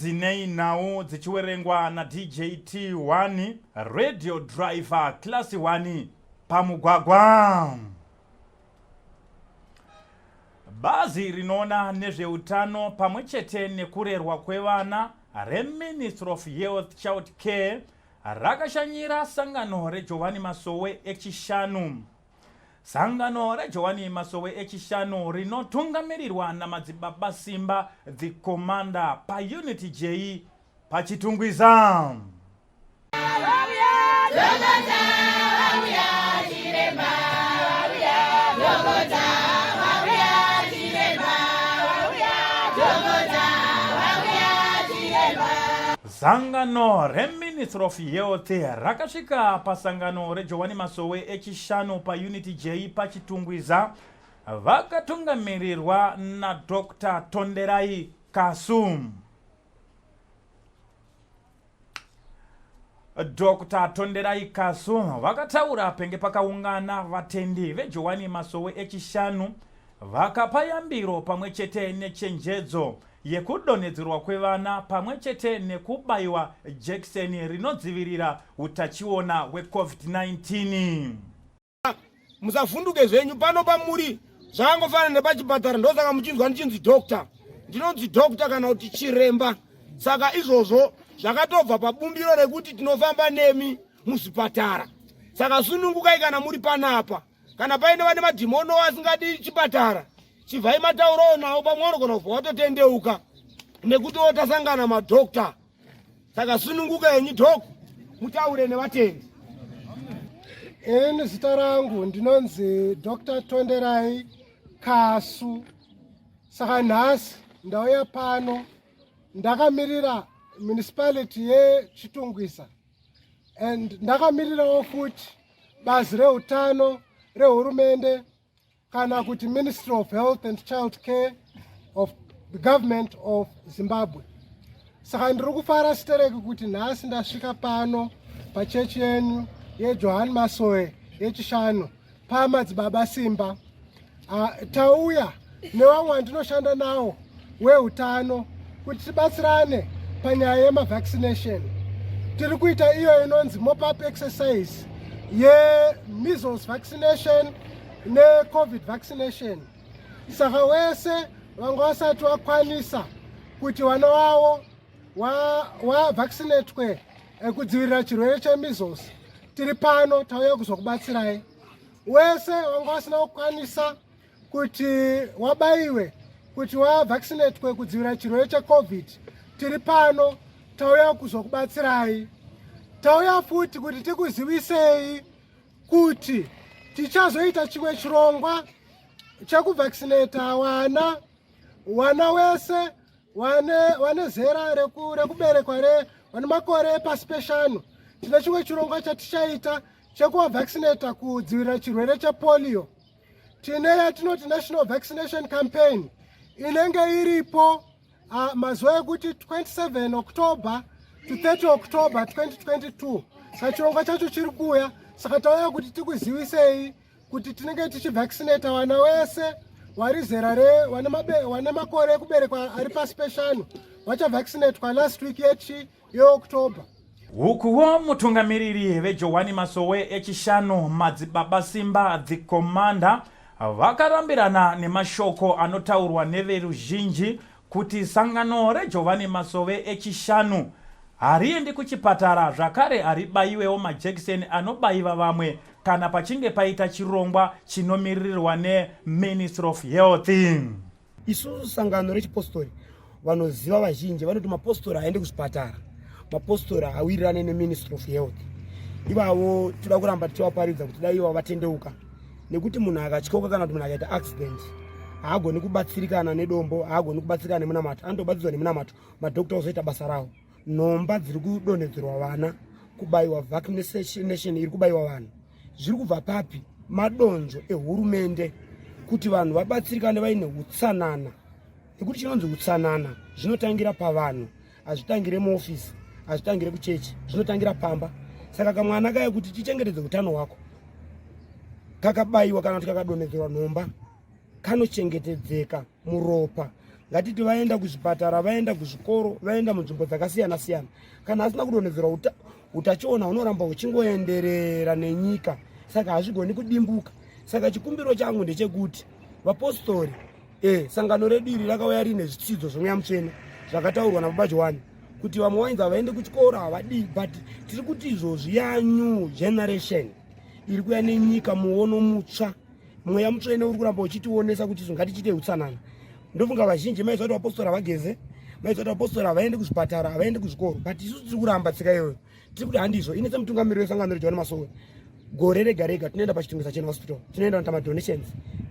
zinei nawo dzichiwerengwa na DJT1 radio driver class 1 pamugwagwa. Bazi rinoona nezveutano pamwechete nekurerwa kwevana reMinistry of Health Child Care rakashanyira sangano reJohani Pasowe echishanu. Sangano reJohani Pasowe echishanu rinotungamirirwa namadzibaba Simba the commander pa unity J pachitungwiza. Sangano reMinistry of Health rakasvika pasangano reJohani Pasowe echishanu pa unity J pachitungwiza vakatungamirirwa na Dr. Tonderai Kasum. Dr. Tonderai Kasum vakataura penge pakaungana vatendi veJohani Pasowe echishanu vakapa yambiro pamwechete nechenjedzo yekudonhedzerwa kwevana pamwechete nekubayiwa jekiseni rinodzivirira utachiona hweCovid-19. Musavhunduke zvenyu pano pamuri zvangofanana nepachipatara, ndosaka muchinzwa ndichinzi doctor. Ndinonzi doctor kana kuti chiremba. Saka izvozvo zvakatobva pabumbiro rekuti tinofamba nemi muzvipatara. Saka sunungukai kana muri panapa. Kana paine vane madhimono asingadi chipatara, chivhai matauro nawo pamwe kana kubva watotendeuka nekuti wotasangana madokta. Saka sununguka yenyu dok mutaure nevatendi. Zita rangu ndinonzi Dr. Tonderai Kasu. Saka nhasi ndauya pano ndakamirira municipality yeChitungwiza and ndakamirirawo futi bazi reutano rehurumende kana kuti Ministry of Health and Child Care of the government of Zimbabwe. Saka ndiri kufara stereki kuti nhasi ndasvika pano pachechi yenyu yeJohani Pasowe yechishanu pamadzibaba Simba. Tauya nevamwe vandinoshanda nawo weutano kuti tibatsirane panyaya yemavaccination. Tiri kuita iyo inonzi mop-up exercise ye-measles vaccination ne-COVID vaccination. Saka wese vanga vasati vakwanisa kuti vana wavo vavaccinatwe kudzivirira chirwere chemeasles, tiri pano tauya kuzokubatsirai. Wese vanga vasina kukwanisa kuti wabayiwe kuti wavaccinatwe kudzivirira chirwere cheCovid, tiri pano tauya kuzokubatsirai. Tauya futi kuti tikuzivisei kuti tichazoita chimwe chirongwa chekuvaccinata wana wese wane zera rekuberekwa vane makore epasi peshanu. Tine chimwe chirongwa chatichaita chekuvaccinata kudzivirira chirwere chepolio. Tine yatinoti National Vaccination Campaign inenge iripo mazuva ekuti 27 October to 30 October 2022. Saka chirongwa chacho chiri kuuya. Saka tauya kuti tikuzivisei kuti tinenge tichivaccinata wana wese vari zera wane makore ekuberekwa ari pasi peshanu vachavaccinatwa last week yeOctober. Hukuwo mutungamiriri veJohani Pasowe echishanu madzibaba Simba the commander vakarambirana nemashoko anotaurwa neveruzhinji kuti sangano reJohani Pasowe echishanu hariendi kuchipatara zvakare haribayiwewo majekiseni anobayiwa vamwe kana pachinge paita chirongwa chinomirirwa neMinistry of Health. Isusu sangano rechipostori vanoziva vazhinji vanoti mapostori haendi kuzvipatara, mapostori awirirane neMinistry of Health. Ivavo toda kuramba tichivaparidza kuti dai ivo vatendeuka, nekuti munhu akatyoka kana kuti munhu akaita accident haagoni kubatsirikana nedombo, haagoni kubatsirikana nemunamato, anotobatsirwa nemunamato, madokta ozoita basa ravo. Nhomba dziri kudonhedzerwa vana, kubayiwa vaccination iri kubayiwa vanhu, zviri kubva papi? Madonzvo ehurumende kuti vanhu vabatsirikane vaine utsanana. Nekuti chinonzi utsanana zvinotangira pavanhu, hazvitangire muofisi, hazvitangire kuchechi, zvinotangira pamba. Saka kamwana kaya kuti tichengetedze utano hwako, kakabayiwa kana kuti kakadonhedzerwa nhomba, kanochengetedzeka muropa, ngatiti vaenda kuzvipatara, vaenda kuzvikoro, vaenda munzvimbo dzakasiyana siyana, kana asina kudonhedzera utachiona hunoramba huchingoenderera nenyika, saka hazvigoni kudimbuka. Saka chikumbiro changu ndechekuti vapostori, sangano redu iri rakauya rine zvitsidzo zvomweya mutsvene zvakataurwa nababa Johani kuti vamwe vainzi havaende kuchikora havadi, but tiri kuti izvozvi yanyu generation iri kuya nenyika muono mutsva, mweya mutsvene uri kuramba uchitionesa kuti ngatichite utsanana. Ndofunga vazhinji maiziva kuti vapostori havageze, maiziva kuti vapostori havaende kuzvipatara, havaende kuzvikoro, but isusu tiri kuramba tsika iyoyo. Tiri kuti handizvo, ini semutungamiriri wesangano reJohani Masowe, gore rega rega tinoenda pachitungwiza chenu hospital, tinoenda kuita madonations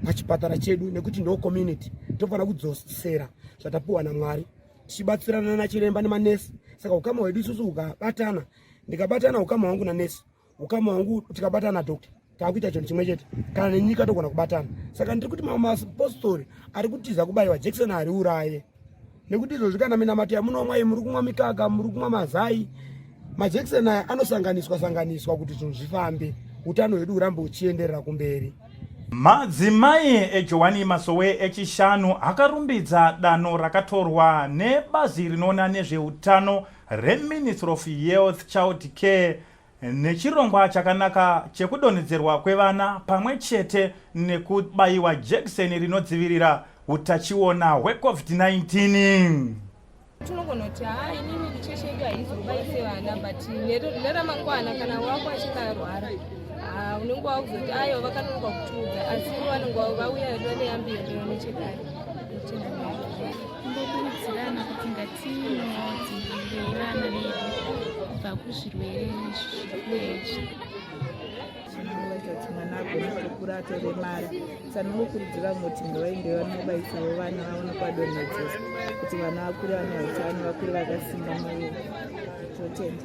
pachipatara chedu, nekuti ndo community tofanira kudzosera zvatapiwa naMwari, tichibatsirana nachiremba nemanesi. Saka ukama hwedu isusu ukabatana, ndikabatana ukama hwangu nanesi, ukama hwangu tikabatana nadokta, takuita chinhu chimwe chete, kana nenyika togona kubatana. Saka ndiri kuti mapostori ari kutiza kubayiwa jekiseni ari uraye, nekuti izvozvi kana minamato yamunomwa, muri kumwa mikaka, muri kumwa mazai, majekiseni aya anosanganiswa kuti zvinhu zvifambe, utano hwedu hurambe huchienderera kumberi. Madzimai eJohani Masowe echishanu akarumbidza danho rakatorwa nebazi rinoona nezveutano reMinistry of Health, Child Care nechirongwa chakanaka chekudonhedzerwa kwevana pamwe chete nekubayiwa jekiseni rinodzivirira utachiona hweCovid-19. Tinogona kuti inini micheche yedu haizobayise vana, but neramangwana kana wako achinge arwara unenge wakuzoti ayo vakanonoka kutuudza, asi vanenge vauya vaneyambiro nechekare. Tingokurudzirana kuti ngatidzivirire vana vedu kubva kuzvirwere izvi. Zvinoita kuti mwana agone kukura atoremara. Sanokurudzira kuti ngavaende vanobaisawo vana vaone kwadonhedzesa kuti vana vakure vane utano, vakure vakasimba muviri. Totenda.